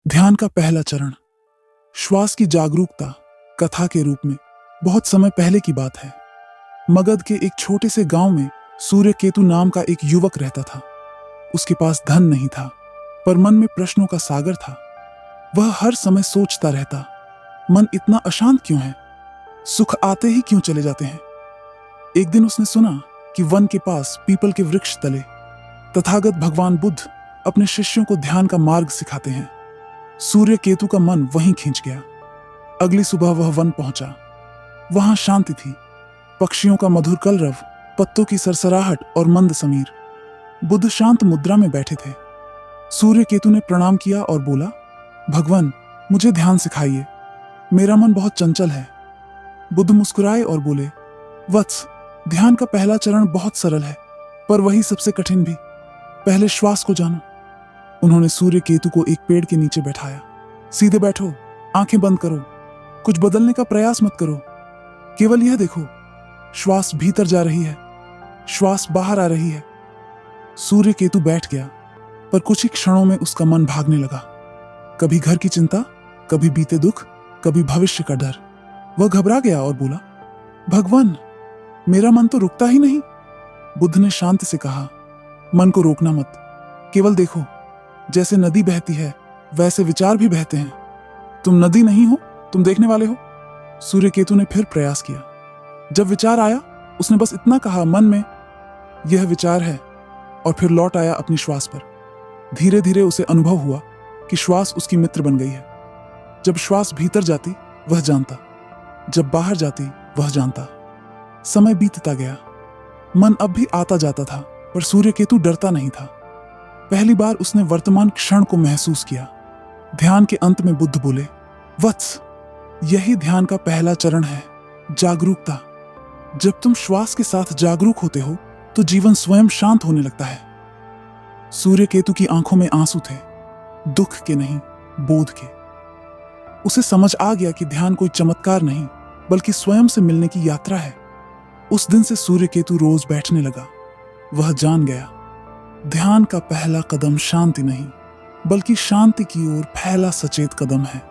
ध्यान का पहला चरण, श्वास की जागरूकता। कथा के रूप में बहुत समय पहले की बात है। मगध के एक छोटे से गांव में सूर्य केतु नाम का एक युवक रहता था। उसके पास धन नहीं था, पर मन में प्रश्नों का सागर था। वह हर समय सोचता रहता, मन इतना अशांत क्यों है? सुख आते ही क्यों चले जाते हैं? एक दिन उसने सुना कि वन के पास पीपल के वृक्ष तले तथागत भगवान बुद्ध अपने शिष्यों को ध्यान का मार्ग सिखाते हैं। सूर्य केतु का मन वहीं खींच गया। अगली सुबह वह वन पहुंचा। वहां शांति थी, पक्षियों का मधुर कलरव, पत्तों की सरसराहट और मंद समीर। बुद्ध शांत मुद्रा में बैठे थे। सूर्य केतु ने प्रणाम किया और बोला, भगवान, मुझे ध्यान सिखाइए, मेरा मन बहुत चंचल है। बुद्ध मुस्कुराए और बोले, वत्स, ध्यान का पहला चरण बहुत सरल है, पर वही सबसे कठिन भी। पहले श्वास को जानो। उन्होंने सूर्य केतु को एक पेड़ के नीचे बैठाया। सीधे बैठो, आंखें बंद करो, कुछ बदलने का प्रयास मत करो। केवल यह देखो, श्वास भीतर जा रही है, श्वास बाहर आ रही है। सूर्य केतु बैठ गया, पर कुछ ही क्षणों में उसका मन भागने लगा। कभी घर की चिंता, कभी बीते दुख, कभी भविष्य का डर। वह घबरा गया और बोला, भगवान, मेरा मन तो रुकता ही नहीं। बुद्ध ने शांति से कहा, मन को रोकना मत, केवल देखो, जैसे नदी बहती है वैसे विचार भी बहते हैं। तुम नदी नहीं हो, तुम देखने वाले हो। सूर्य केतु ने फिर प्रयास किया। जब विचार आया, उसने बस इतना कहा, मन में यह विचार है, और फिर लौट आया अपनी श्वास पर। धीरे धीरे उसे अनुभव हुआ कि श्वास उसकी मित्र बन गई है। जब श्वास भीतर जाती वह जानता, जब बाहर जाती वह जानता। समय बीतता गया, मन अब भी आता जाता था, पर सूर्य केतु डरता नहीं था। पहली बार उसने वर्तमान क्षण को महसूस किया। ध्यान के अंत में बुद्ध बोले, वत्स, यही ध्यान का पहला चरण है, जागरूकता। जब तुम श्वास के साथ जागरूक होते हो तो जीवन स्वयं शांत होने लगता है। सूर्य केतु की आंखों में आंसू थे, दुख के नहीं, बोध के। उसे समझ आ गया कि ध्यान कोई चमत्कार नहीं, बल्कि स्वयं से मिलने की यात्रा है। उस दिन से सूर्य केतु रोज बैठने लगा। वह जान गया, ध्यान का पहला कदम शांति नहीं, बल्कि शांति की ओर पहला सचेत कदम है।